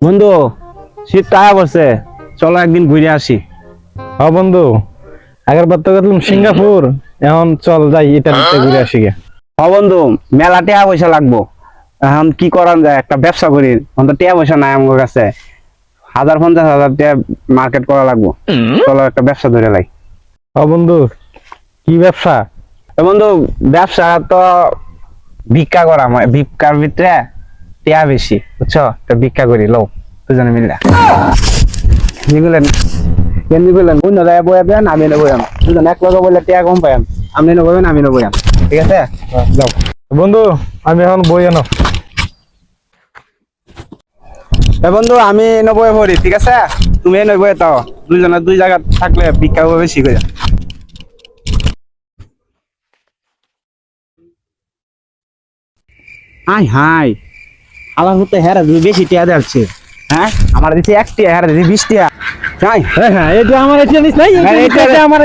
বন্ধু, শীত টাকা পড়ছে, চলো একদিন ঘুরে আসি। হ্যাঁ বন্ধু, আগের বার তো গেলাম সিঙ্গাপুর, এখন চল যাই ইটালিতে ঘুরে আসি গে। বন্ধু, মেলা টাকা পয়সা লাগবো। এখন কি করান যায়, একটা ব্যবসা করি। এখন তো টাকা পয়সা নাই আমার কাছে, 50,000 টাকা মার্কেট করা লাগবো। চলো একটা ব্যবসা ধরে লাই। হ্যাঁ বন্ধু, কি ব্যবসা? বন্ধু, ব্যবসা তো ভিক্ষা করা, ভিক্ষার ভিতরে টাকা বেশি, বুঝছো? তো ভিক্ষা করি, লো দুজনে মিলে নিগুলেন কেমনি বললেন, অন্য জায়গায় বয়ে দেন, আমি নেবো দুজন এক লগে বললে টাকা কম পাই, আপনি নেবেন আমি নেবো, ঠিক আছে? যাও বন্ধু, আমি এখন বই আনো। বন্ধু, আমি নবয়ে ভরি, ঠিক আছে? তুমি নবয়ে তাও, দুজনের দুই জায়গা থাকলে ভিক্ষা হবে বেশি করে। আই হাই, আমার হতে হেরা তুমি বেশি টিয়া যাচ্ছে। হ্যাঁ, আমার দিচ্ছে 1 টিয়া, হেরা দিচ্ছে 20 টিয়া। যাই হ্যাঁ, এটা আমার এটা নিস নাই, হ্যাঁ, এটা এটা আমার